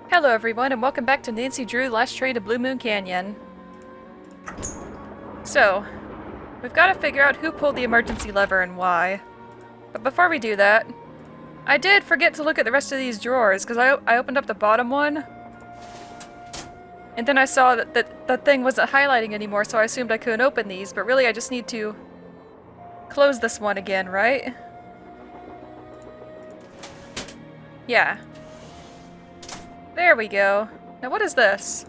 Hello everyone, and welcome back to Nancy Drew Last Train to Blue Moon Canyon. So, we've got to figure out who pulled the emergency lever and why. But before we do that, I did forget to look at the rest of these drawers, because I opened up the bottom one, and then I saw that the thing wasn't highlighting anymore, so I assumed I couldn't open these, but really I just need to close this one again, right? Yeah. There we go. Now what is this?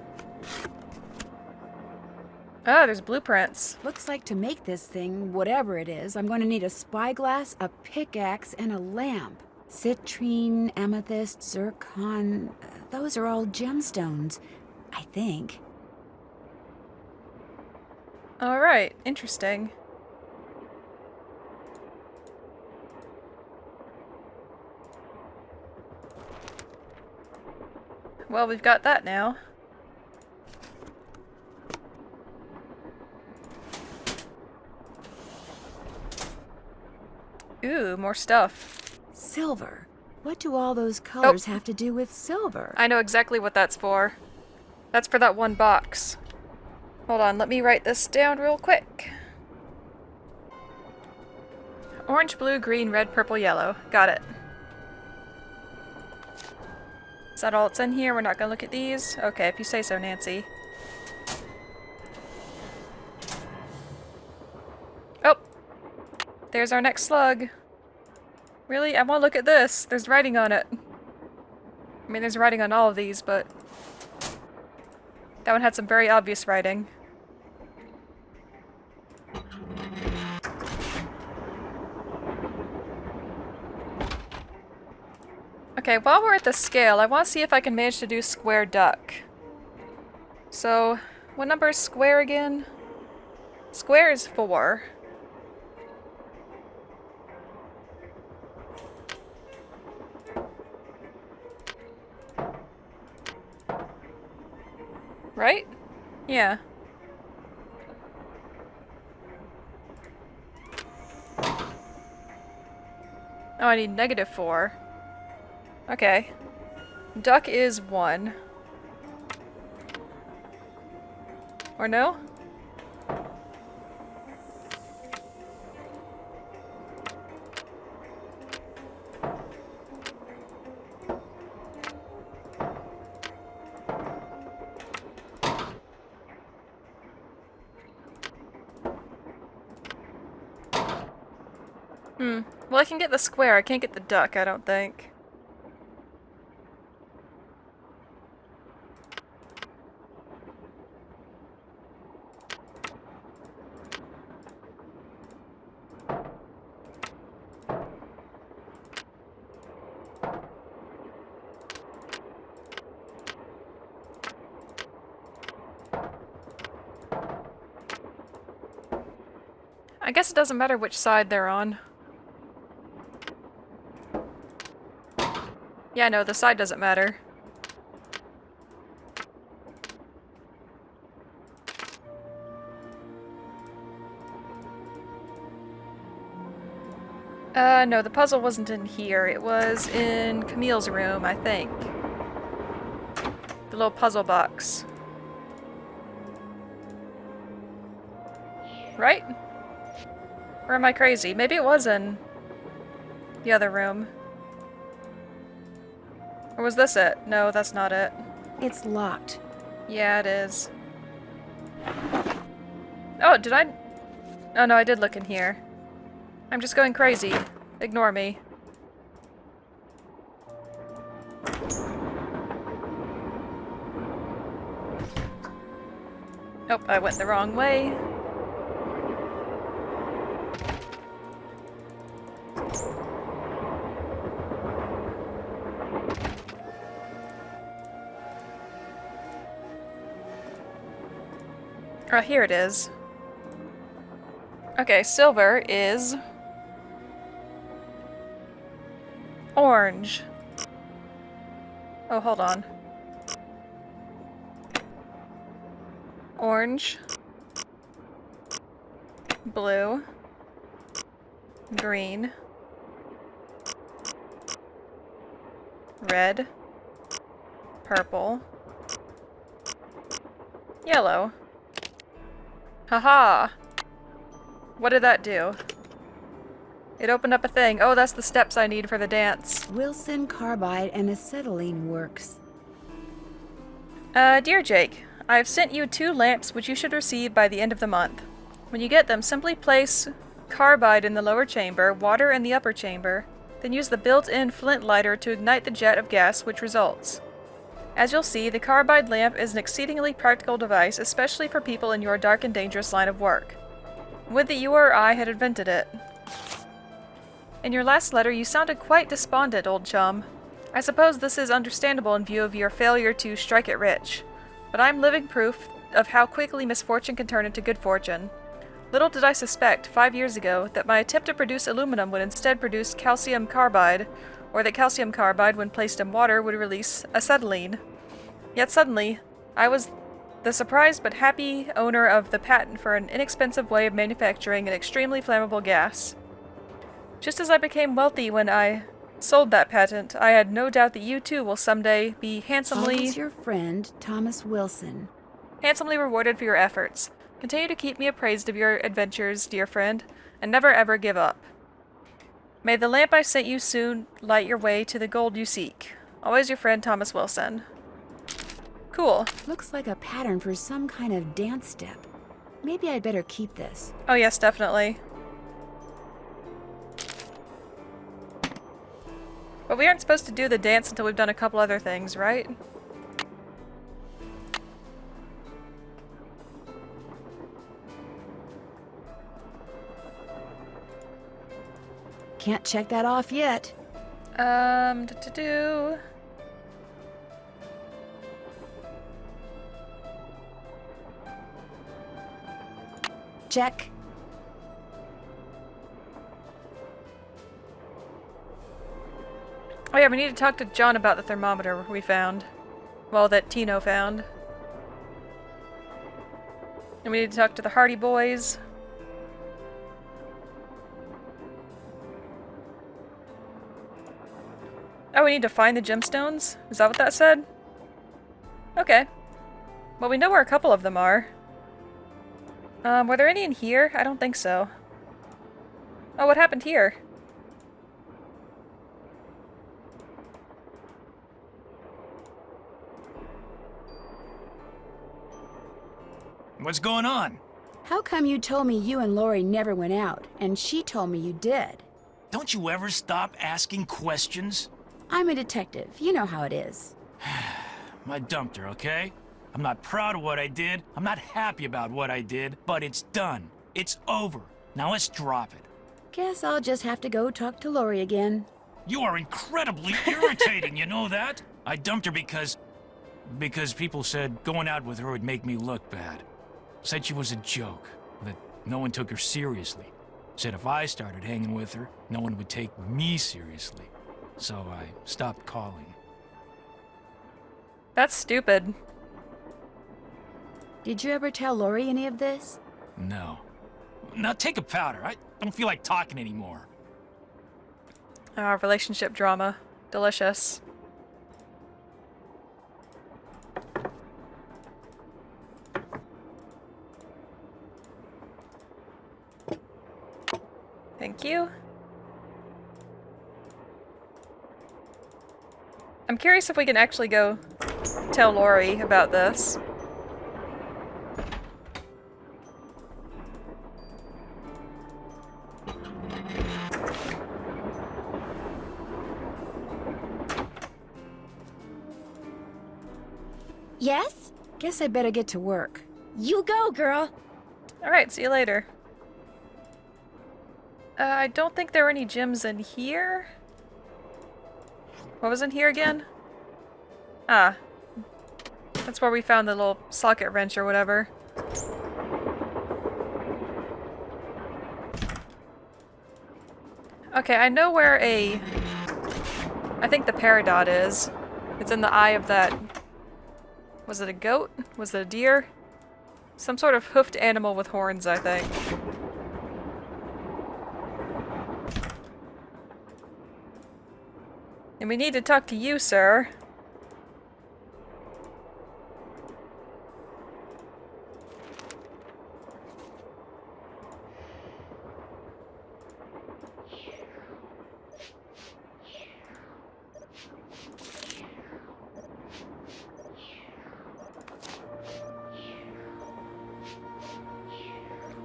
Ah, there's blueprints. Looks like to make this thing, whatever it is, I'm going to need a spyglass, a pickaxe, and a lamp. Citrine, amethyst, zircon, those are all gemstones, I think. Alright, interesting. Well, we've got that now. Ooh, more stuff. Silver. What do all those colors have to do with silver? I know exactly what that's for. That's for that one box. Hold on, let me write this down real quick. Orange, blue, green, red, purple, yellow. Got it. Is that all that's in here? We're not gonna look at these? Okay, if you say so, Nancy. Oh! There's our next slug. Really? I want to look at this. There's writing on it. I mean, there's writing on all of these, but that one had some very obvious writing. Okay, while we're at the scale, I want to see if I can manage to do square duck. So, what number is square again? Square is 4. Right? Yeah. Oh, I need -4. Okay. Duck is 1. Or no? Well, I can get the square. I can't get the duck, I don't think. I guess it doesn't matter which side they're on. Yeah, no, the side doesn't matter. No, the puzzle wasn't in here. It was in Camille's room, I think. The little puzzle box. Right? Or am I crazy? Maybe it was in the other room. Or was this it? No, that's not it. It's locked. Yeah, it is. Oh, did I? Oh no, I did look in here. I'm just going crazy. Ignore me. Nope, I went the wrong way. Oh, here it is. Okay, silver is orange. Oh, hold on. Orange, blue, green, red, Purple. Yellow. Haha! What did that do? It opened up a thing. Oh, that's the steps I need for the dance. Wilson carbide and acetylene works. Dear Jake, I have sent you 2 lamps which you should receive by the end of the month. When you get them, simply place carbide in the lower chamber, water in the upper chamber, then use the built-in flint lighter to ignite the jet of gas which results. As you'll see, the carbide lamp is an exceedingly practical device, especially for people in your dark and dangerous line of work. Would that you or I had invented it. In your last letter, you sounded quite despondent, old chum. I suppose this is understandable in view of your failure to strike it rich, but I'm living proof of how quickly misfortune can turn into good fortune. Little did I suspect, 5 years ago, that my attempt to produce aluminum would instead produce calcium carbide, or that calcium carbide, when placed in water, would release acetylene. Yet suddenly, I was the surprised but happy owner of the patent for an inexpensive way of manufacturing an extremely flammable gas. Just as I became wealthy when I sold that patent, I had no doubt that you too will someday be Always your friend, Thomas Wilson. handsomely rewarded for your efforts. Continue to keep me appraised of your adventures, dear friend, and never ever give up. May the lamp I sent you soon light your way to the gold you seek. Always your friend, Thomas Wilson. Cool. Looks like a pattern for some kind of dance step. Maybe I'd better keep this. Oh yes, definitely. But we aren't supposed to do the dance until we've done a couple other things, right? Can't check that off yet. Do. Check. Oh yeah, we need to talk to John about the thermometer we found. Well, that Tino found. And we need to talk to the Hardy Boys. Oh, we need to find the gemstones? Is that what that said? Okay. Well, we know where a couple of them are. Were there any in here? I don't think so. Oh, what happened here? What's going on? How come you told me you and Lori never went out, and she told me you did? Don't you ever stop asking questions? I'm a detective. You know how it is. I dumped her, okay? I'm not proud of what I did. I'm not happy about what I did, but it's done. It's over. Now let's drop it. Guess I'll just have to go talk to Lori again. You are incredibly irritating, you know that? I dumped her because people said going out with her would make me look bad. Said she was a joke, that no one took her seriously. Said if I started hanging with her, no one would take me seriously. So I stopped calling. That's stupid. Did you ever tell Lori any of this? No. Now take a powder. I don't feel like talking anymore. Relationship drama. Delicious. Thank you. I'm curious if we can actually go tell Lori about this. Yes? Guess I better get to work. You go, girl. Alright, see you later. I don't think there were any gems in here. What was in here again? Ah. That's where we found the little socket wrench or whatever. Okay, I know where I think the peridot is. It's in the eye of that... Was it a goat? Was it a deer? Some sort of hoofed animal with horns, I think. And we need to talk to you, sir.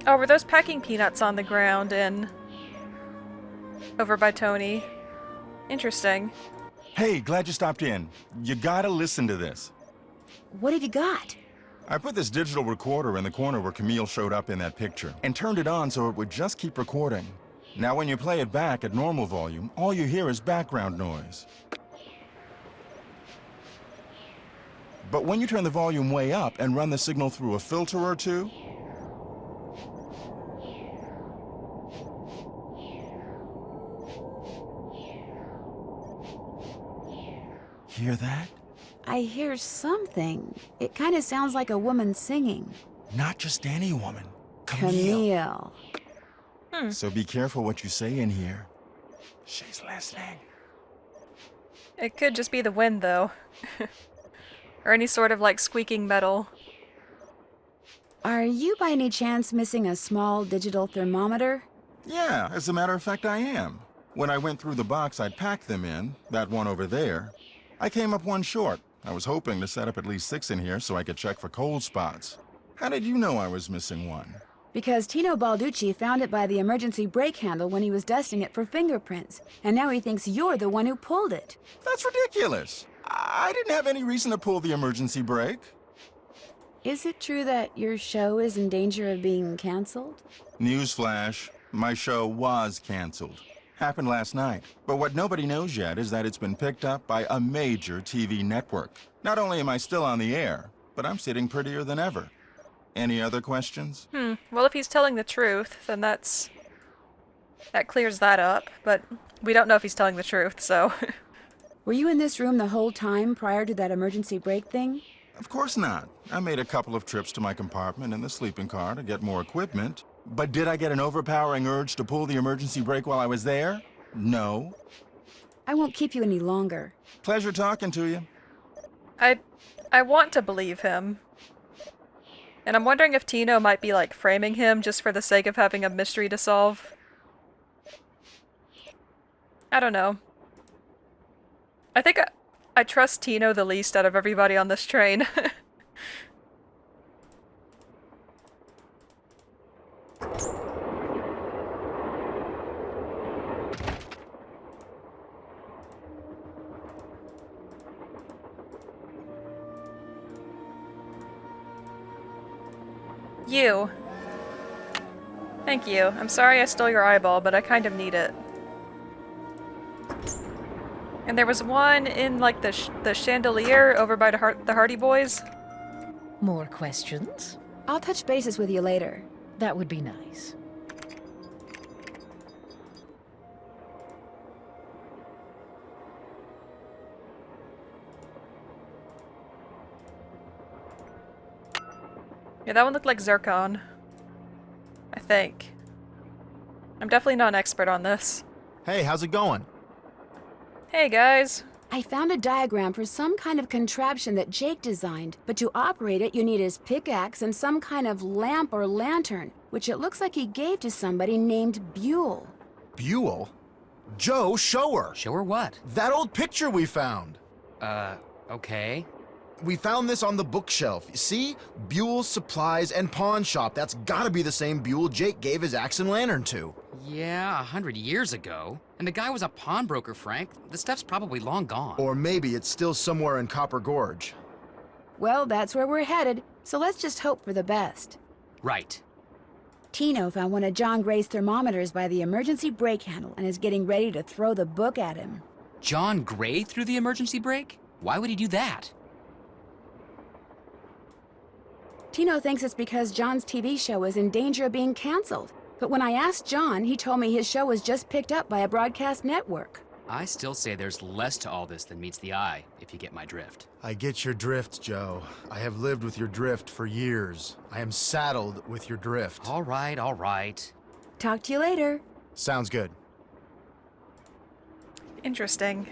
Oh, were those packing peanuts on the ground in... over by Tony? Interesting. Hey, glad you stopped in. You gotta listen to this. What have you got? I put this digital recorder in the corner where Camille showed up in that picture, and turned it on so it would just keep recording. Now when you play it back at normal volume, all you hear is background noise. But when you turn the volume way up and run the signal through a filter or two, hear that? I hear something. It kind of sounds like a woman singing. Not just any woman. Camille. Camille. So be careful what you say in here. She's listening. It could just be the wind, though. Or any sort of, like, squeaking metal. Are you by any chance missing a small digital thermometer? Yeah, as a matter of fact, I am. When I went through the box I'd packed them in, that one over there, I came up one short. I was hoping to set up at least 6 in here so I could check for cold spots. How did you know I was missing one? Because Tino Balducci found it by the emergency brake handle when he was dusting it for fingerprints, and now he thinks you're the one who pulled it. That's ridiculous. I didn't have any reason to pull the emergency brake. Is it true that your show is in danger of being canceled? Newsflash, my show was canceled. Happened last night. But what nobody knows yet is that it's been picked up by a major TV network. Not only am I still on the air, but I'm sitting prettier than ever. Any other questions? Well, if he's telling the truth, then that clears that up. But we don't know if he's telling the truth, so... Were you in this room the whole time prior to that emergency brake thing? Of course not. I made a couple of trips to my compartment in the sleeping car to get more equipment. But did I get an overpowering urge to pull the emergency brake while I was there? No. I won't keep you any longer. Pleasure talking to you. I want to believe him. And I'm wondering if Tino might be, like, framing him just for the sake of having a mystery to solve. I don't know. I think I trust Tino the least out of everybody on this train. You. Thank you. I'm sorry I stole your eyeball, but I kind of need it. And there was one in, like, the chandelier over by the Hardy Boys. More questions? I'll touch bases with you later. That would be nice. Yeah, that one looked like zircon. I think. I'm definitely not an expert on this. Hey, how's it going? Hey, guys. I found a diagram for some kind of contraption that Jake designed, but to operate it you need his pickaxe and some kind of lamp or lantern, which it looks like he gave to somebody named Buell. Buell? Joe, show her! Show her what? That old picture we found! Okay. We found this on the bookshelf. See? Buell's Supplies and Pawn Shop. That's gotta be the same Buell Jake gave his axe and lantern to. Yeah, 100 years ago. And the guy was a pawnbroker, Frank. The stuff's probably long gone. Or maybe it's still somewhere in Copper Gorge. Well, that's where we're headed, so let's just hope for the best. Right. Tino found one of John Gray's thermometers by the emergency brake handle and is getting ready to throw the book at him. John Gray threw the emergency brake? Why would he do that? Tino thinks it's because John's TV show is in danger of being canceled. But when I asked John, he told me his show was just picked up by a broadcast network. I still say there's less to all this than meets the eye, if you get my drift. I get your drift, Joe. I have lived with your drift for years. I am saddled with your drift. All right, all right. Talk to you later. Sounds good. Interesting.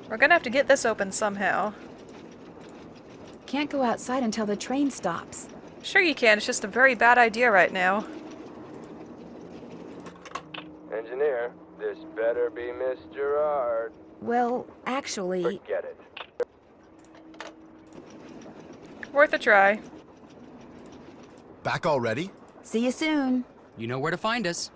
We're gonna have to get this open somehow. Can't go outside until the train stops. Sure you can, it's just a very bad idea right now. Engineer, this better be Miss Girard. Well, actually... Forget it. Worth a try. Back already? See you soon. You know where to find us.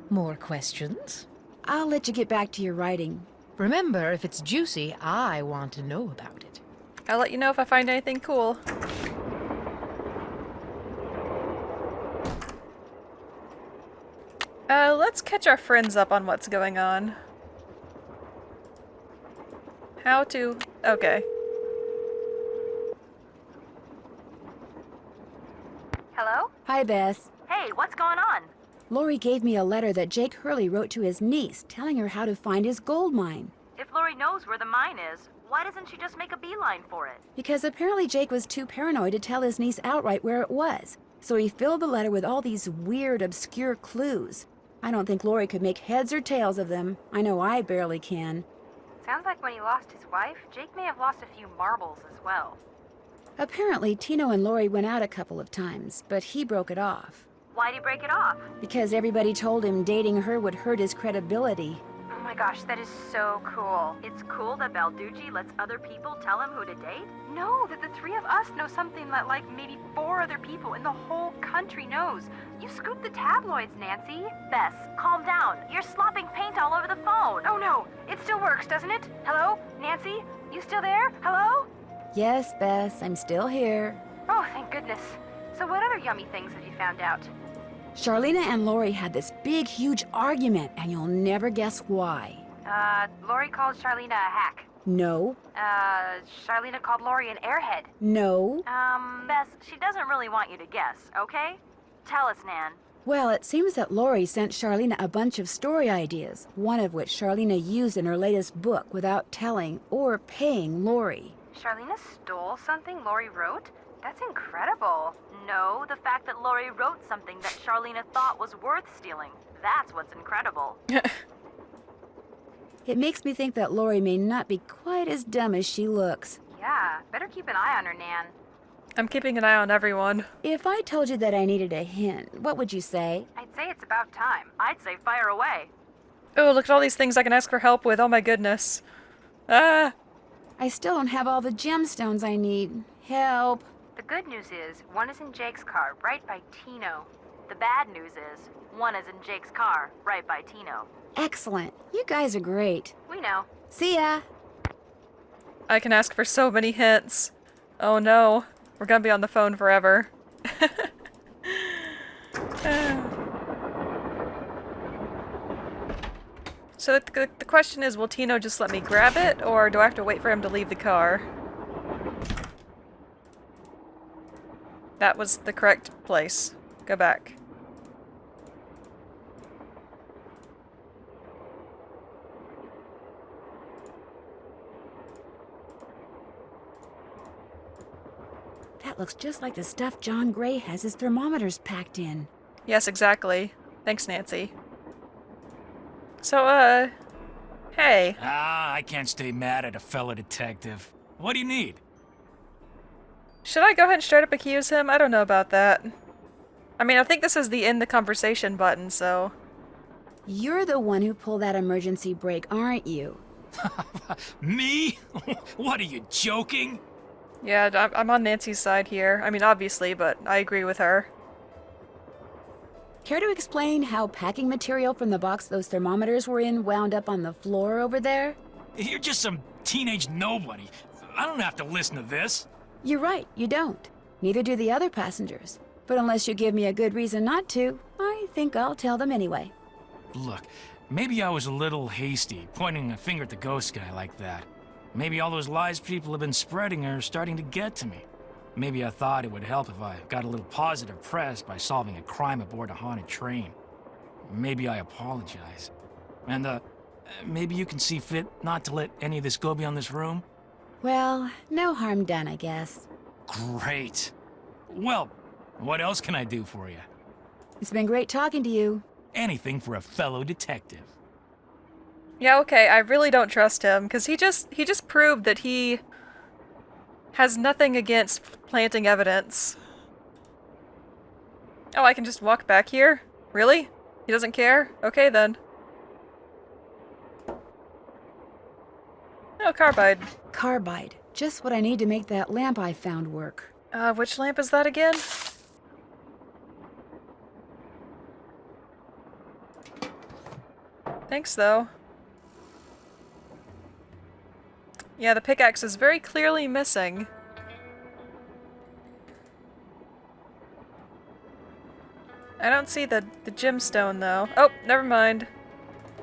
More questions? I'll let you get back to your writing. Remember, if it's juicy, I want to know about it. I'll let you know if I find anything cool. Let's catch our friends up on what's going on. How to... Okay. Hello? Hi, Bess. Hey, what's going on? Lori gave me a letter that Jake Hurley wrote to his niece, telling her how to find his gold mine. If Lori knows where the mine is, why doesn't she just make a beeline for it? Because apparently Jake was too paranoid to tell his niece outright where it was. So he filled the letter with all these weird, obscure clues. I don't think Lori could make heads or tails of them. I know I barely can. Sounds like when he lost his wife, Jake may have lost a few marbles as well. Apparently, Tino and Lori went out a couple of times, but he broke it off. Why'd he break it off? Because everybody told him dating her would hurt his credibility. Oh my gosh, that is so cool. It's cool that Balducci lets other people tell him who to date? No, that the three of us know something that like maybe 4 other people in the whole country knows. You scooped the tabloids, Nancy. Bess, calm down. You're slopping paint all over the phone. Oh no, it still works, doesn't it? Hello? Nancy? You still there? Hello? Yes, Bess, I'm still here. Oh, thank goodness. So what other yummy things have you found out? Charlena and Lori had this big, huge argument, and you'll never guess why. Lori called Charlena a hack. No. Charlena called Lori an airhead. No. Bess, she doesn't really want you to guess, okay? Tell us, Nan. Well, it seems that Lori sent Charlena a bunch of story ideas, one of which Charlena used in her latest book without telling or paying Lori. Charlena stole something Lori wrote? That's incredible. No, the fact that Lori wrote something that Charlena thought was worth stealing. That's what's incredible. It makes me think that Lori may not be quite as dumb as she looks. Yeah, better keep an eye on her, Nan. I'm keeping an eye on everyone. If I told you that I needed a hint, what would you say? I'd say it's about time. I'd say fire away. Oh, look at all these things I can ask for help with. Oh my goodness. Ah! I still don't have all the gemstones I need. Help. The good news is, one is in Jake's car, right by Tino. The bad news is, one is in Jake's car, right by Tino. Excellent. You guys are great. We know. See ya. I can ask for so many hints. Oh no. We're gonna be on the phone forever. So the question is, will Tino just let me grab it, or do I have to wait for him to leave the car? That was the correct place. Go back. That looks just like the stuff John Gray has his thermometers packed in. Yes, exactly. Thanks, Nancy. So, hey. Ah, I can't stay mad at a fellow detective. What do you need? Should I go ahead and straight up accuse him? I don't know about that. I mean, I think this is the end the conversation button, so... You're the one who pulled that emergency brake, aren't you? Me? What, are you joking? Yeah, I'm on Nancy's side here. I mean, obviously, but I agree with her. Care to explain how packing material from the box those thermometers were in wound up on the floor over there? You're just some teenage nobody. I don't have to listen to this. You're right, you don't. Neither do the other passengers. But unless you give me a good reason not to, I think I'll tell them anyway. Look, maybe I was a little hasty, pointing a finger at the ghost guy like that. Maybe all those lies people have been spreading are starting to get to me. Maybe I thought it would help if I got a little positive press by solving a crime aboard a haunted train. Maybe I apologize. And, maybe you can see fit not to let any of this go beyond this room? Well, no harm done, I guess. Great. Well, what else can I do for you? It's been great talking to you. Anything for a fellow detective. Yeah, okay, I really don't trust him, because he just proved that he has nothing against planting evidence. Oh, I can just walk back here? Really? He doesn't care? Okay, then. Oh, carbide. Carbide. Just what I need to make that lamp I found work. Which lamp is that again? Thanks, though. Yeah, the pickaxe is very clearly missing. I don't see the gemstone, though. Oh, never mind.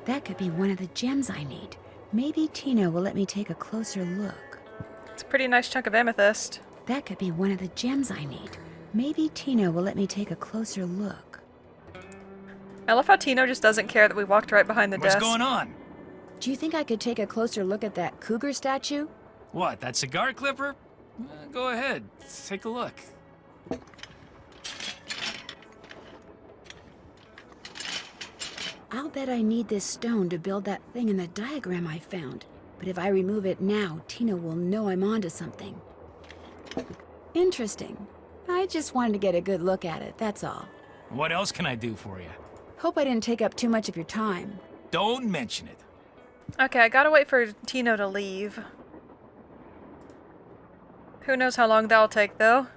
That could be one of the gems I need. Maybe Tina will let me take a closer look. It's a pretty nice chunk of amethyst. That could be one of the gems I need. Maybe Tina will let me take a closer look. I love how Tino just doesn't care that we walked right behind the What's desk. going on? Do you think I could take a closer look at that cougar statue? What, that cigar clipper? Go ahead. Take a look. I'll bet I need this stone to build that thing in the diagram I found. But if I remove it now, Tina will know I'm onto something. Interesting. I just wanted to get a good look at it, that's all. What else can I do for you? Hope I didn't take up too much of your time. Don't mention it. Okay, I gotta wait for Tino to leave. Who knows how long that'll take, though?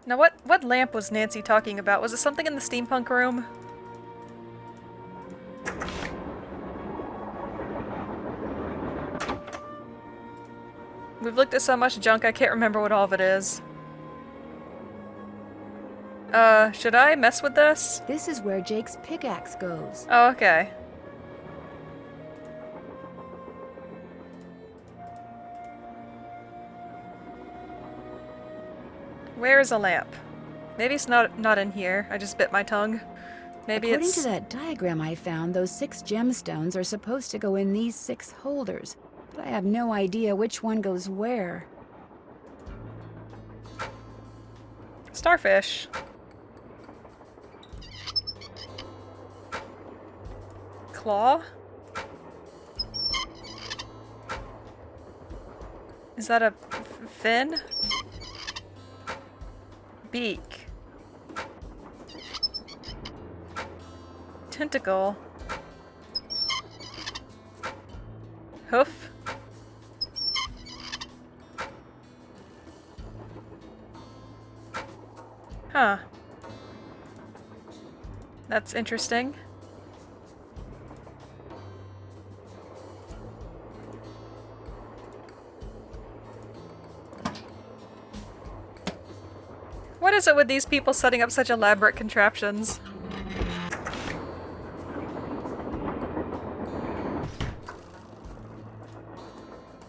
Now, what lamp was Nancy talking about? Was it something in the steampunk room? We've looked at so much junk, I can't remember what all of it is. Should I mess with this? This is where Jake's pickaxe goes. Oh, okay. Where is a lamp? Maybe it's not in here. I just bit my tongue. Maybe According it's... to that diagram I found, those 6 gemstones are supposed to go in these 6 holders. But I have no idea which one goes where. Starfish. Claw? Is that a fin? Beak. Tentacle. Hoof. Huh. That's interesting. What is it with these people setting up such elaborate contraptions?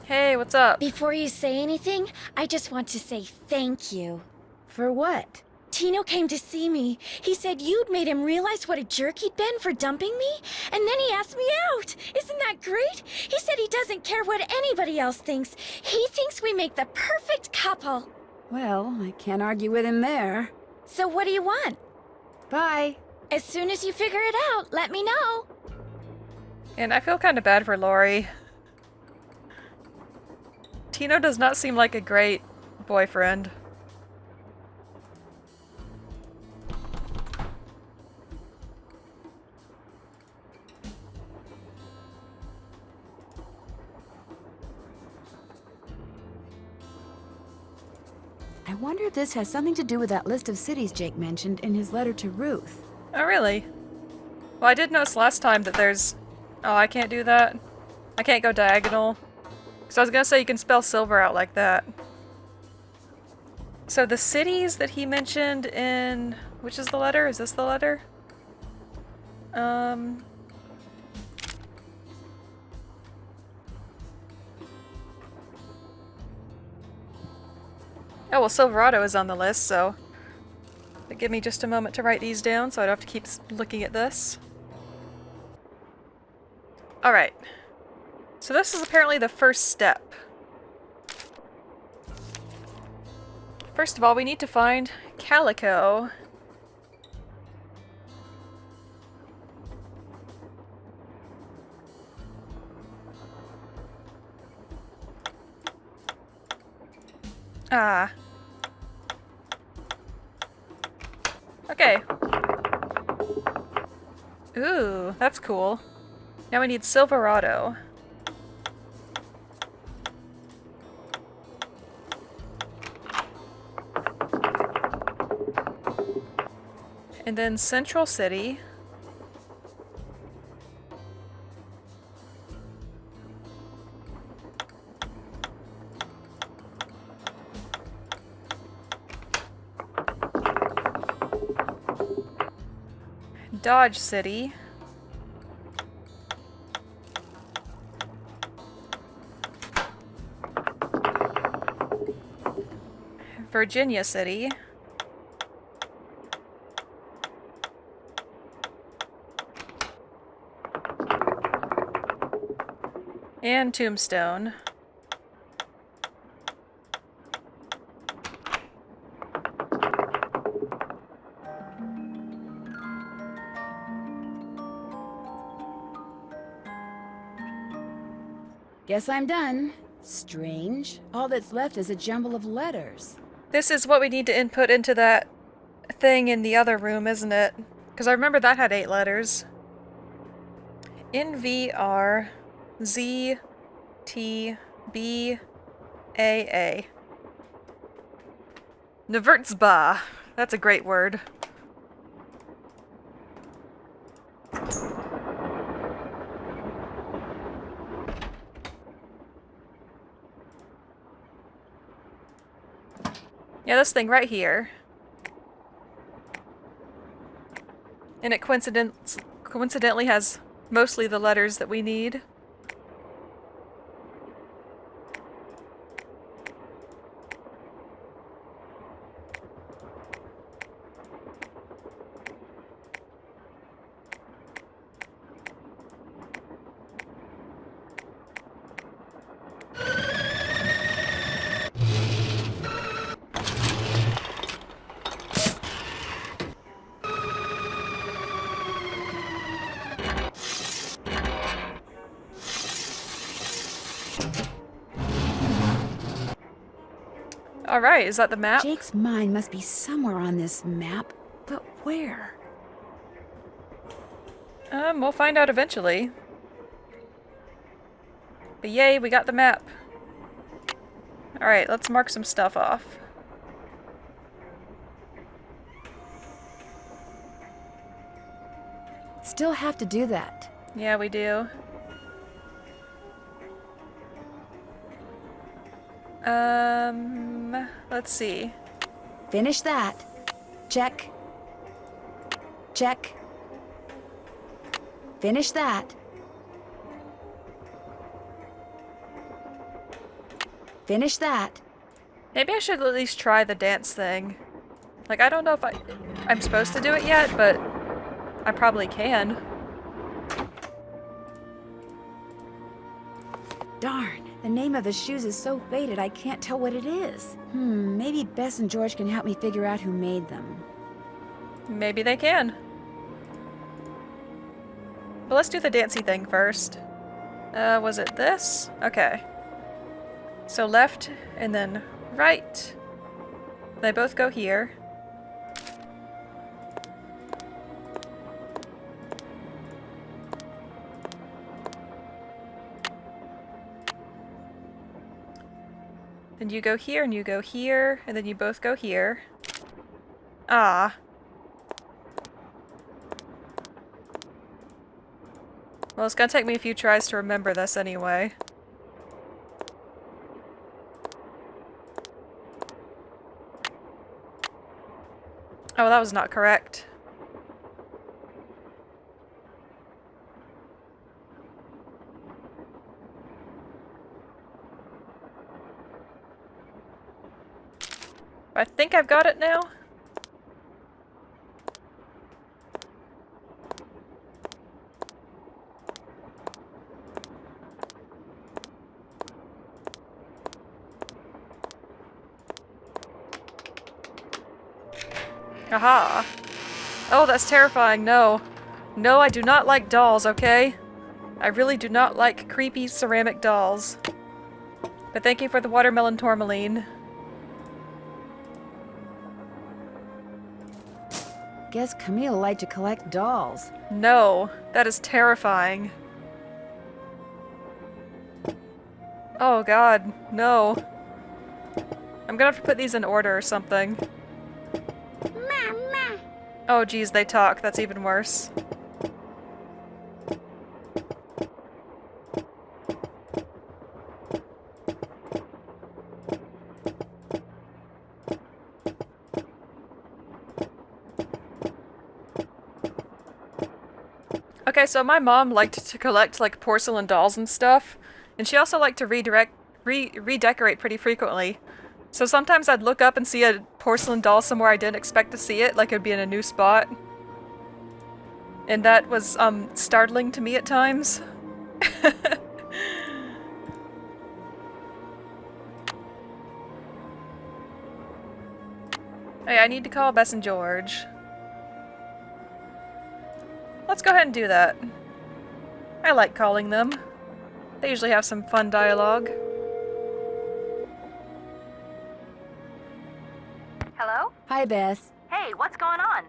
Hey, what's up? Before you say anything, I just want to say thank you. For what? Tino came to see me. He said you'd made him realize what a jerk he'd been for dumping me, and then he asked me out. Isn't that great? He said he doesn't care what anybody else thinks. He thinks we make the perfect couple. Well, I can't argue with him there. So what do you want? Bye. As soon as you figure it out, let me know. And I feel kind of bad for Lori. Tino does not seem like a great boyfriend. I wonder if this has something to do with that list of cities Jake mentioned in his letter to Ruth. Oh, really? Well, I did notice last time that there's... Oh, I can't do that. I can't go diagonal. So I was gonna say you can spell silver out like that. So the cities that he mentioned in... Which is the letter? Is this the letter? Oh, well, Silverado is on the list, so... Give me just a moment to write these down so I don't have to keep looking at this. Alright. So this is apparently the first step. First of all, we need to find Calico. Ah. Okay. Ooh, that's cool. Now we need Silverado. And then Central City. Dodge City. Virginia City. And Tombstone. Guess I'm done. Strange. All that's left is a jumble of letters. This is what we need to input into that thing in the other room, isn't it? Because I remember that had 8 letters. NVR Z T B A A. Nevertsba. That's a great word. Yeah, this thing right here. And it coincidentally has mostly the letters that we need. Alright, is that the map? Jake's mind must be somewhere on this map, but where? We'll find out eventually. But yay, we got the map. Alright, let's mark some stuff off. Still have to do that. Yeah, we do. Let's see. Finish that. Check. Check. Finish that. Finish that. Maybe I should at least try the dance thing. Like, I don't know if I'm supposed to do it yet, but I probably can. Darn, the name of the shoes is so faded I can't tell what it is. Maybe Bess and George can help me figure out who made them. Maybe they can. But let's do the dancey thing first. Was it this? Okay. So left, and then right. They both go here. Then you go here, and you go here, and then you both go here. Ah. Well, it's gonna take me a few tries to remember this anyway. Oh, that was not correct. I think I've got it now. Aha. Oh, that's terrifying. No. No, I do not like dolls, okay? I really do not like creepy ceramic dolls. But thank you for the watermelon tourmaline. Guess Camille liked to collect dolls. No, that is terrifying. Oh god, no. I'm gonna have to put these in order or something. Oh geez, they talk. That's even worse. Okay, so my mom liked to collect like porcelain dolls and stuff, and she also liked to redecorate pretty frequently. So sometimes I'd look up and see a porcelain doll somewhere I didn't expect to see it, like it'd be in a new spot. And that was startling to me at times. Hey, I need to call Bess and George. Let's go ahead and do that. I like calling them. They usually have some fun dialogue. Hello? Hi, Bess. Hey, what's going on?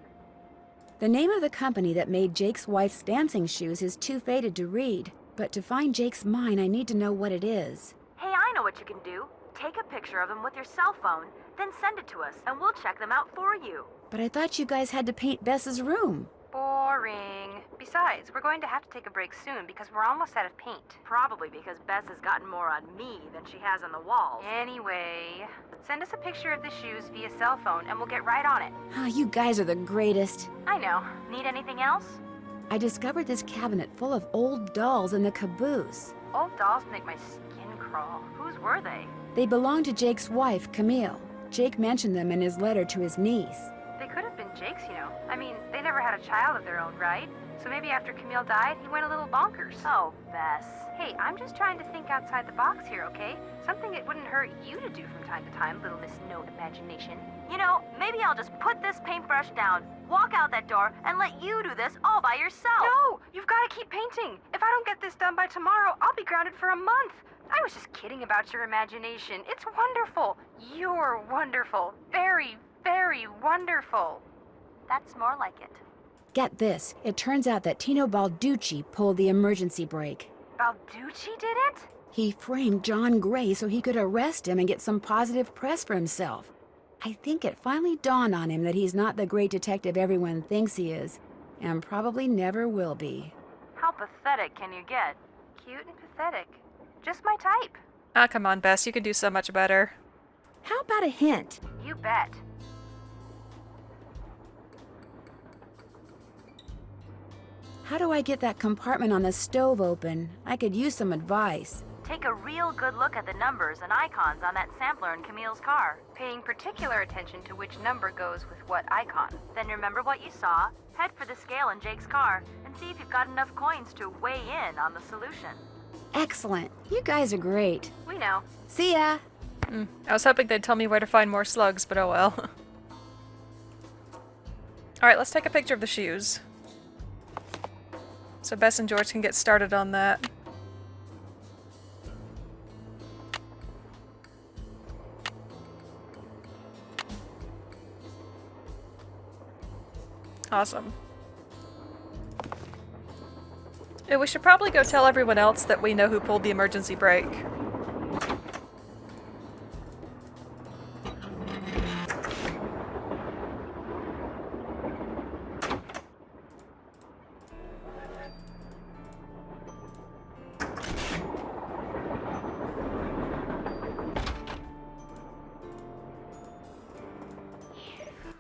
The name of the company that made Jake's wife's dancing shoes is too faded to read, but to find Jake's mine, I need to know what it is. Hey, I know what you can do. Take a picture of them with your cell phone, then send it to us, and we'll check them out for you. But I thought you guys had to paint Bess's room. Boring. Besides, we're going to have to take a break soon because we're almost out of paint. Probably because Bess has gotten more on me than she has on the walls. Anyway, send us a picture of the shoes via cell phone and we'll get right on it. Ah, you guys are the greatest. I know. Need anything else? I discovered this cabinet full of old dolls in the caboose. Old dolls make my skin crawl. Whose were they? They belong to Jake's wife, Camille. Jake mentioned them in his letter to his niece. They could have been Jake's, you know. I mean, they never had a child of their own, right? So maybe after Camille died, he went a little bonkers. Oh, Bess. Hey, I'm just trying to think outside the box here, okay? Something it wouldn't hurt you to do from time to time, little Miss No Imagination. You know, maybe I'll just put this paintbrush down, walk out that door, and let you do this all by yourself. No! You've got to keep painting. If I don't get this done by tomorrow, I'll be grounded for a month. I was just kidding about your imagination. It's wonderful. You're wonderful. Very, very wonderful. That's more like it. Get this, it turns out that Tino Balducci pulled the emergency brake. Balducci did it? He framed John Gray so he could arrest him and get some positive press for himself. I think it finally dawned on him that he's not the great detective everyone thinks he is, and probably never will be. How pathetic can you get? Cute and pathetic. Just my type. Ah, come on, Bess. You can do so much better. How about a hint? You bet. How do I get that compartment on the stove open? I could use some advice. Take a real good look at the numbers and icons on that sampler in Camille's car, paying particular attention to which number goes with what icon. Then remember what you saw, head for the scale in Jake's car, and see if you've got enough coins to weigh in on the solution. Excellent. You guys are great. We know. See ya. I was hoping they'd tell me where to find more slugs, but oh well. Alright, let's take a picture of the shoes. So Bess and George can get started on that. Awesome. Yeah, we should probably go tell everyone else that we know who pulled the emergency brake.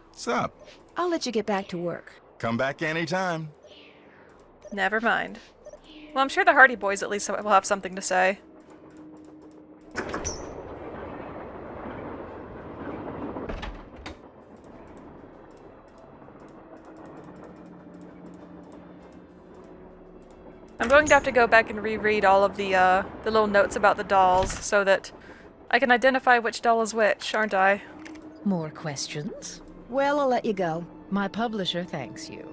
What's up? I'll let you get back to work. Come back anytime. Never mind. Well, I'm sure the Hardy Boys at least will have something to say. I'm going to have to go back and reread all of the little notes about the dolls so that I can identify which doll is which, aren't I? More questions? Well, I'll let you go. My publisher thanks you.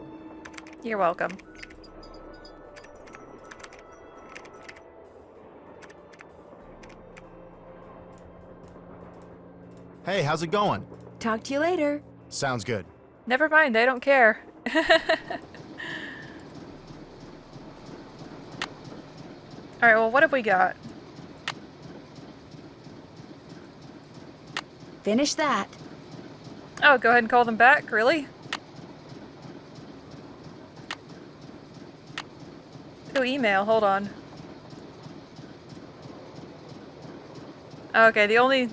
You're welcome. Hey, how's it going? Talk to you later. Sounds good. Never mind, they don't care. Alright, well, what have we got? Finish that. Oh, go ahead and call them back? Really? No email, hold on. Okay, the only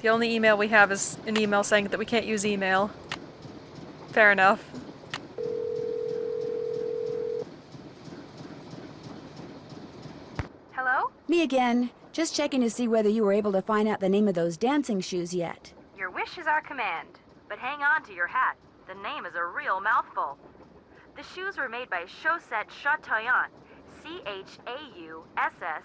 email we have is an email saying that we can't use email. Fair enough. Hello? Me again. Just checking to see whether you were able to find out the name of those dancing shoes yet. Your wish is our command. But hang on to your hat. The name is a real mouthful. The shoes were made by Chaussette Chateauyantes. Chaussets.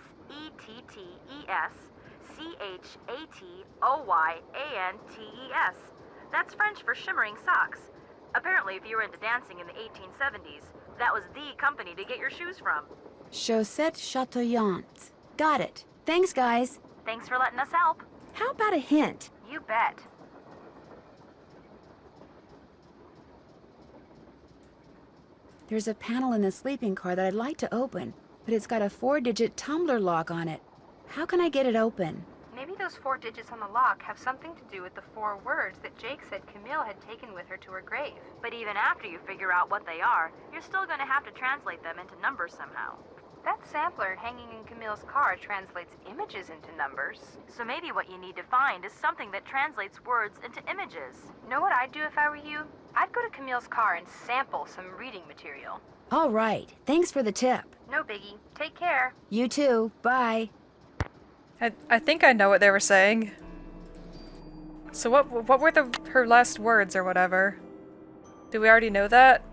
Chatoyantes. That's French for shimmering socks. Apparently, if you were into dancing in the 1870s, that was the company to get your shoes from. Chaussette Chateauyantes. Got it. Thanks, guys. Thanks for letting us help. How about a hint? You bet. There's a panel in the sleeping car that I'd like to open, but it's got a 4-digit tumbler lock on it. How can I get it open? Maybe those 4 digits on the lock have something to do with the 4 words that Jake said Camille had taken with her to her grave. But even after you figure out what they are, you're still going to have to translate them into numbers somehow. That sampler hanging in Camille's car translates images into numbers. So maybe what you need to find is something that translates words into images. Know what I'd do if I were you? I'd go to Camille's car and sample some reading material. All right. Thanks for the tip. No biggie. Take care. You too. Bye. I think I know what they were saying. So what were her last words or whatever? Do we already know that?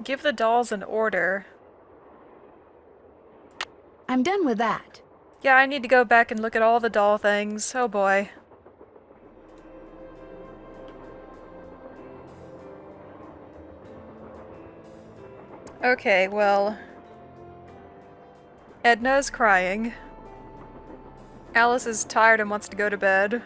Give the dolls an order. I'm done with that. Yeah, I need to go back and look at all the doll things. Oh boy. Okay, well... Edna's crying. Alice is tired and wants to go to bed.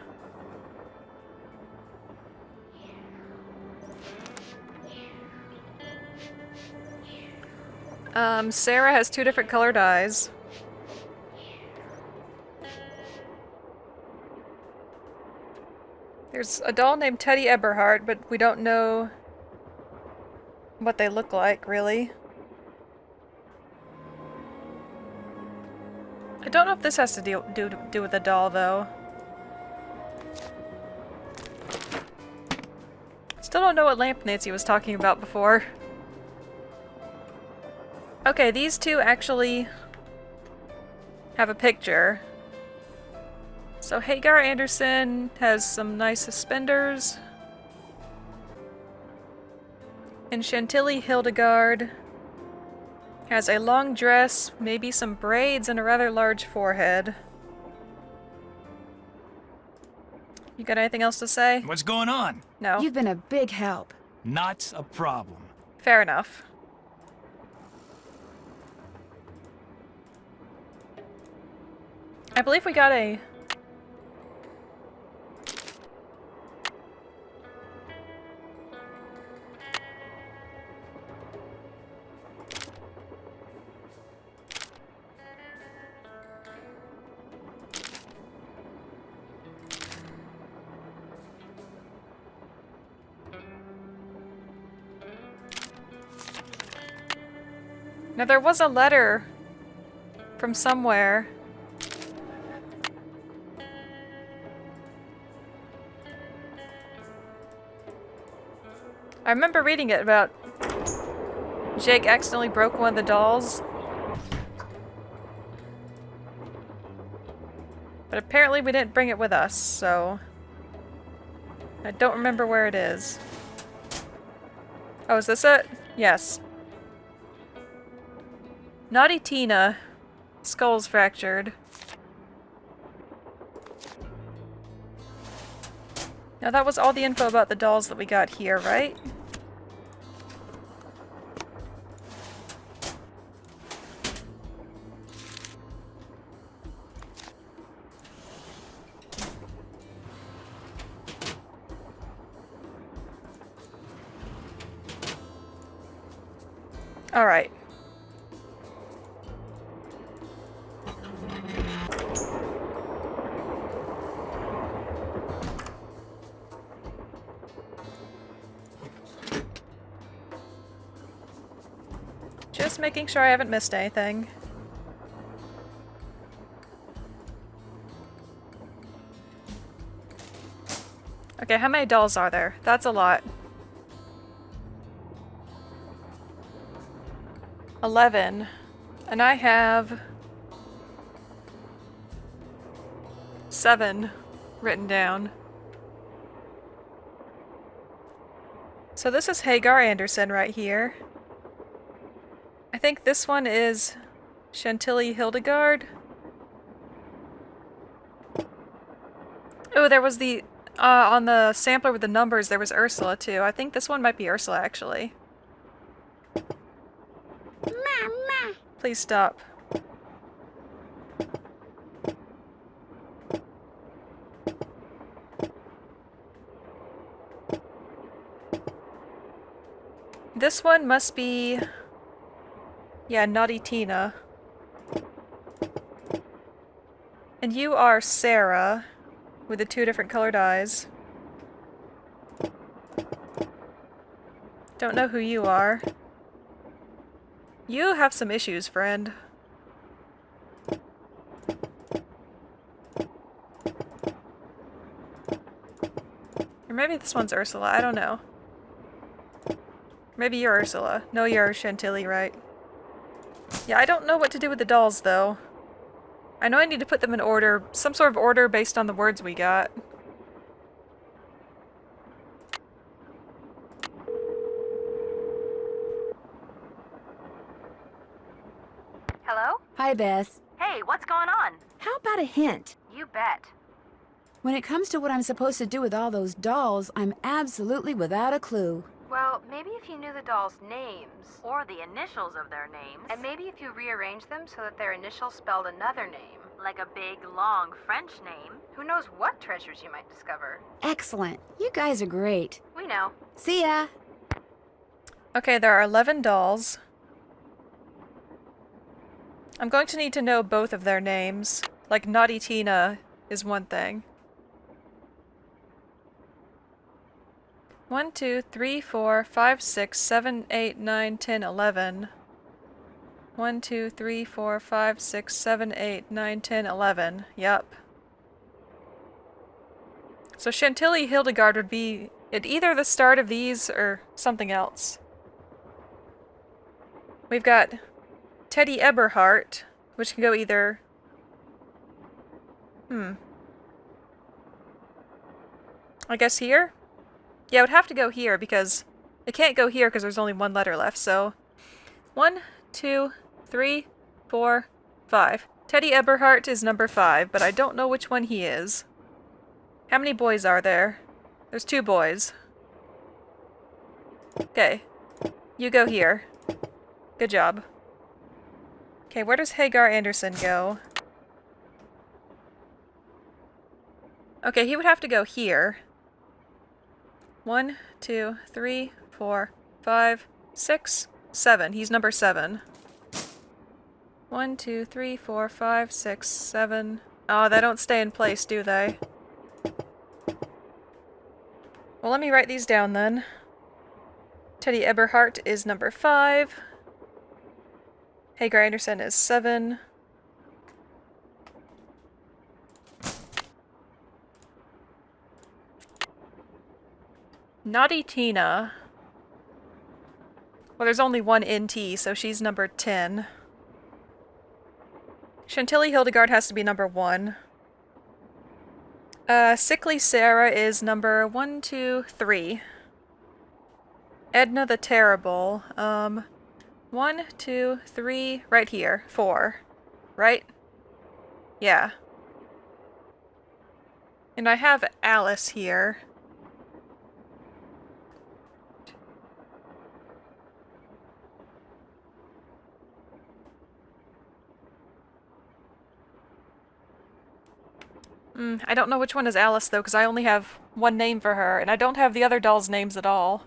Sarah has 2 different colored eyes. There's a doll named Teddy Eberhardt, but we don't know what they look like, really. I don't know if this has to do with the doll, though. Still don't know what lamp Nancy was talking about before. Okay, these 2 actually have a picture. So Hagar Anderson has some nice suspenders. And Chantilly Hildegard has a long dress, maybe some braids, and a rather large forehead. You got anything else to say? What's going on? No. You've been a big help. Not a problem. Fair enough. I believe we got a... Now there was a letter from somewhere. I remember reading it about Jake accidentally broke one of the dolls. But apparently we didn't bring it with us, so... I don't remember where it is. Oh, is this it? Yes. Naughty Tina. Skull's fractured. Now that was all the info about the dolls that we got here, right? All right. Just making sure I haven't missed anything. Okay, how many dolls are there? That's a lot. 11. And I have 7 written down. So this is Hagar Anderson right here. I think this one is Chantilly Hildegard. Oh, there was the on the sampler with the numbers, there was Ursula too. I think this one might be Ursula actually. Mama. Please stop. This one must be... yeah, Naughty Tina. And you are Sarah, with the 2 different colored eyes. Don't know who you are. You have some issues, friend. Or maybe this one's Ursula, I don't know. Maybe you're Ursula. No, you're Chantilly, right? Yeah, I don't know what to do with the dolls, though. I know I need to put them in order, some sort of order based on the words we got. Hello? Hi, Beth. Hey, what's going on? How about a hint? You bet. When it comes to what I'm supposed to do with all those dolls, I'm absolutely without a clue. Well, maybe if you knew the dolls' names. Or the initials of their names. And maybe if you rearranged them so that their initials spelled another name. Like a big, long French name. Who knows what treasures you might discover. Excellent. You guys are great. We know. See ya. Okay, there are 11 dolls. I'm going to need to know both of their names. Like, Naughty Tina is one thing. 1, 2, 3, 4, 5, 6, 7, 8, 9, 10, 11. 1, 2, 3, 4, 5, 6, 7, 8, 9, 10, 11. Yup. So Chantilly Hildegard would be at either the start of these or something else. We've got Teddy Eberhardt, which can go either... I guess here? Yeah, it would have to go here because it can't go here because there's only 1 letter left, so 1, 2, 3, 4, 5. Teddy Eberhardt is number 5, but I don't know which one he is. How many boys are there? There's 2 boys. Okay. You go here. Good job. Okay, where does Hagar Anderson go? Okay, he would have to go here. 1, 2, 3, 4, 5, 6, 7. He's number 7. 1, 2, 3, 4, 5, 6, 7. Oh, they don't stay in place, do they? Well, let me write these down then. Teddy Eberhardt is number 5. Hagar Anderson is 7. Naughty Tina Well, there's only one NT, so she's number 10. Chantilly Hildegard has to be number 1. Sickly Sarah is number 1, 2, 3. Edna the Terrible, 1, 2, 3, right here, 4. Right? Yeah. And I have Alice here. I don't know which one is Alice, though, because I only have one name for her, and I don't have the other dolls' names at all.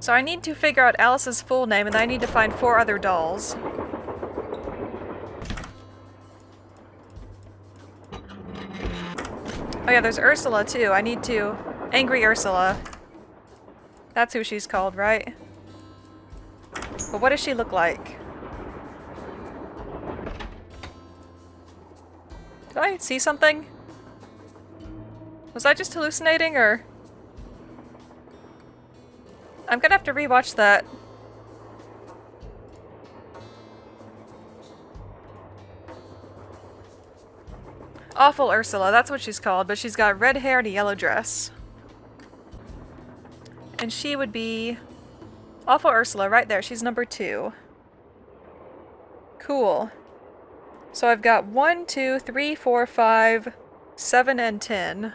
So I need to figure out Alice's full name, and then I need to find 4 other dolls. Oh yeah, there's Ursula, too. I need to... Angry Ursula. That's who she's called, right? But what does she look like? Did I see something? Was I just hallucinating, or...? I'm gonna have to rewatch that. Awful Ursula, that's what she's called, but she's got red hair and a yellow dress. And she would be... Awful Ursula, right there, she's number 2. Cool. So I've got 1, 2, 3, 4, 5, 7, and 10.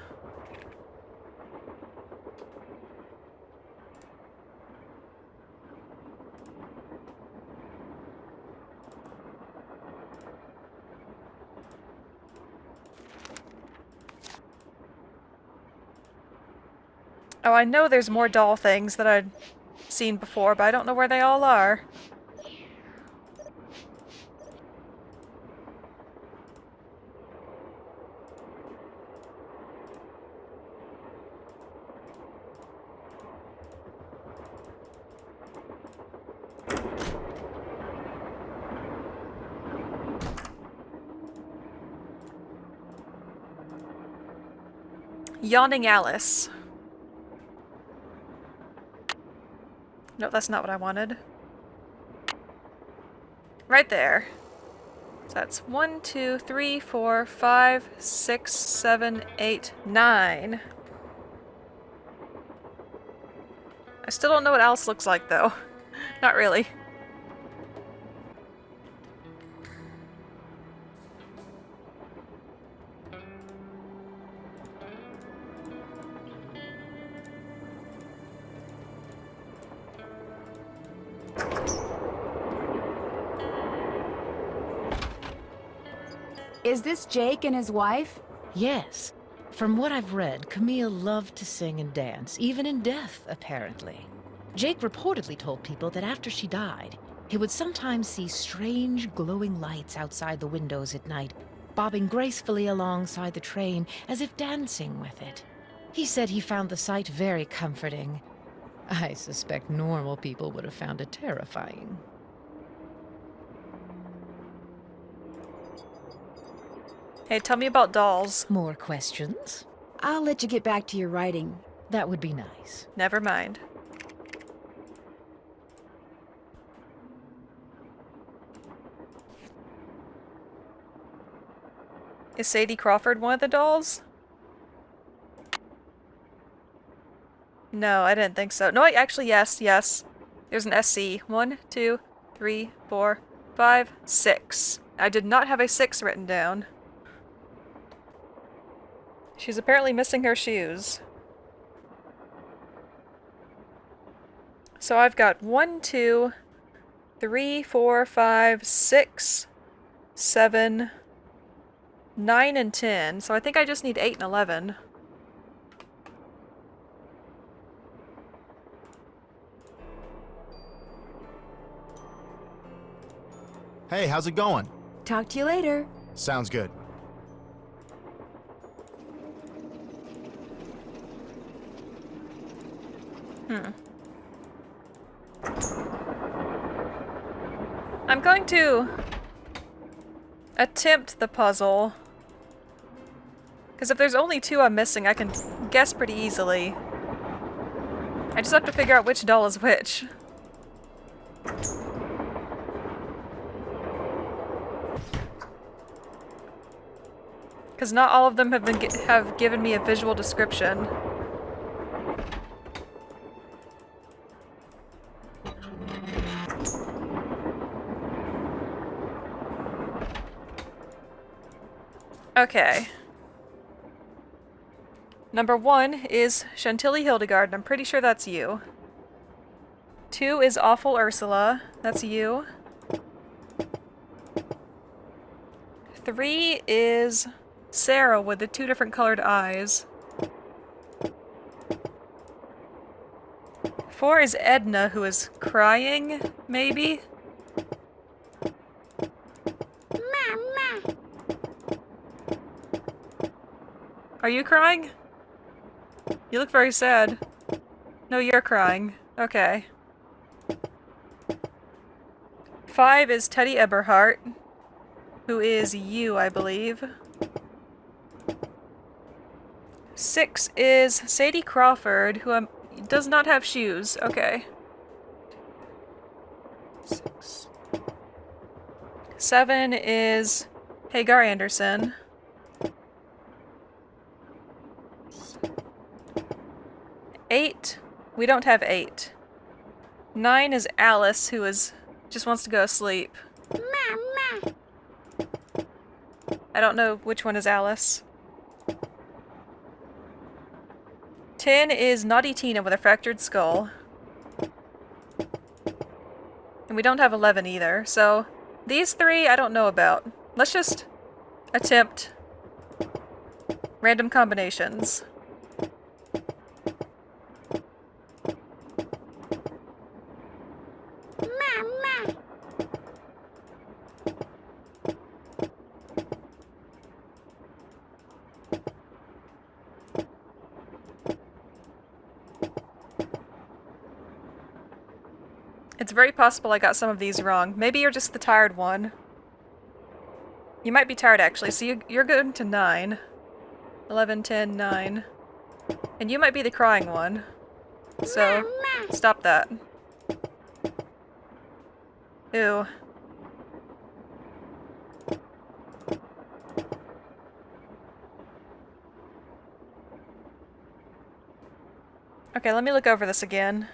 Oh, I know there's more doll things that I'd seen before, but I don't know where they all are. Yawning Alice. No, that's not what I wanted. Right there. So that's 1, 2, 3, 4, 5, 6, 7, 8, 9. I still don't know what Alice looks like, though. Not really. Is this Jake and his wife? Yes. From what I've read, Camille loved to sing and dance, even in death, apparently. Jake reportedly told people that after she died, he would sometimes see strange glowing lights outside the windows at night, bobbing gracefully alongside the train as if dancing with it. He said he found the sight very comforting. I suspect normal people would have found it terrifying. Hey, tell me about dolls. More questions? I'll let you get back to your writing. That would be nice. Never mind. Is Sadie Crawford one of the dolls? No, I didn't think so. No, actually, yes. There's an SC. 1, 2, 3, 4, 5, 6. I did not have a 6 written down. She's apparently missing her shoes. So I've got 1, 2, 3, 4, 5, 6, 7, 9, and 10. So I think I just need 8 and 11. Hey, how's it going? Talk to you later. Sounds good. I'm going to attempt the puzzle. Because if there's only 2 I'm missing, I can guess pretty easily. I just have to figure out which doll is which. Because not all of them have given me a visual description. Okay. Number 1 is Chantilly Hildegard, and I'm pretty sure that's you. 2 is Awful Ursula, that's you. 3 is Sarah with the 2 different colored eyes. 4 is Edna, who is crying, maybe? Are you crying? You look very sad. No, you're crying. Okay. 5 is Teddy Eberhardt, who is you, I believe. 6 is Sadie Crawford, who does not have shoes. Okay. 6. 7 is Hagar Anderson. 8. We don't have 8. 9 is Alice, who just wants to go to sleep. I don't know which one is Alice. 10 is Naughty Tina with a fractured skull. And we don't have 11 either, so these 3 I don't know about. Let's just attempt random combinations. It's very possible I got some of these wrong. Maybe you're just the tired one. You might be tired, actually, so you're going to 9. 11, 10, 9. And you might be the crying one. So, stop that. Ew. Okay, let me look over this again.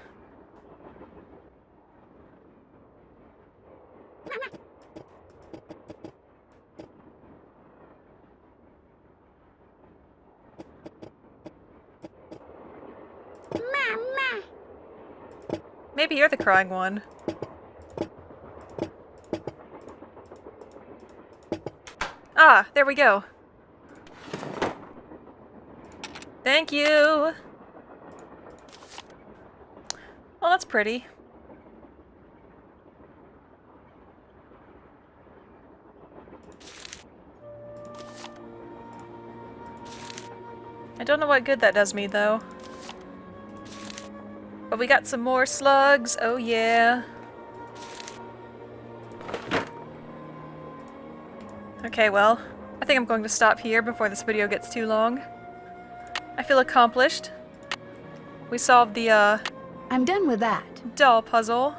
Maybe you're the crying one. Ah, there we go. Thank you! Well, that's pretty. I don't know what good that does me, though. But we got some more slugs. Oh, yeah. Okay, well, I think I'm going to stop here before this video gets too long. I feel accomplished. We solved the, I'm done with that. doll puzzle.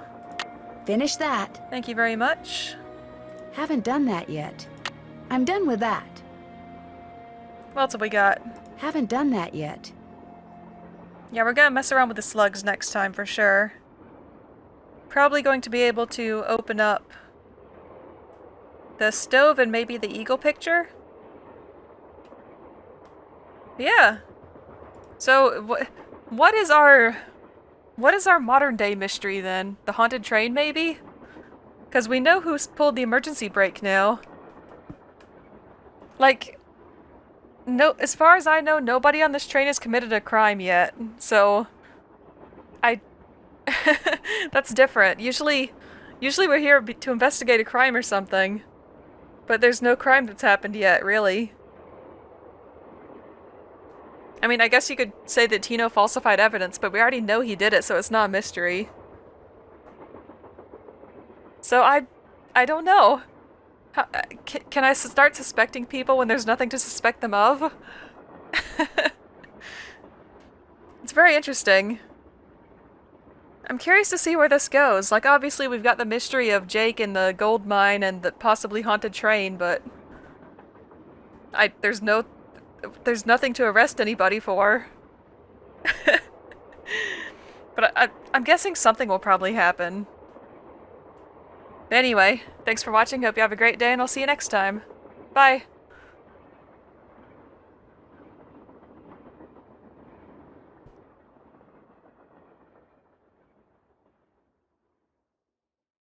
Finish that. Thank you very much. Haven't done that yet. I'm done with that. What else have we got? Haven't done that yet. Yeah, we're gonna mess around with the slugs next time for sure. Probably going to be able to open up the stove and maybe the eagle picture. Yeah. So what is our modern day mystery then? The haunted train maybe? Because we know who's pulled the emergency brake now. Like, no, as far as I know, nobody on this train has committed a crime yet, so that's different. Usually we're here to investigate a crime or something, but there's no crime that's happened yet, really. I mean, I guess you could say that Tino falsified evidence, but we already know he did it, so it's not a mystery. So I don't know. How, can I start suspecting people when there's nothing to suspect them of? It's very interesting. I'm curious to see where this goes. Like, obviously we've got the mystery of Jake and the gold mine and the possibly haunted train, but there's nothing to arrest anybody for. But I'm guessing something will probably happen. Anyway, thanks for watching. Hope you have a great day, and I'll see you next time. Bye!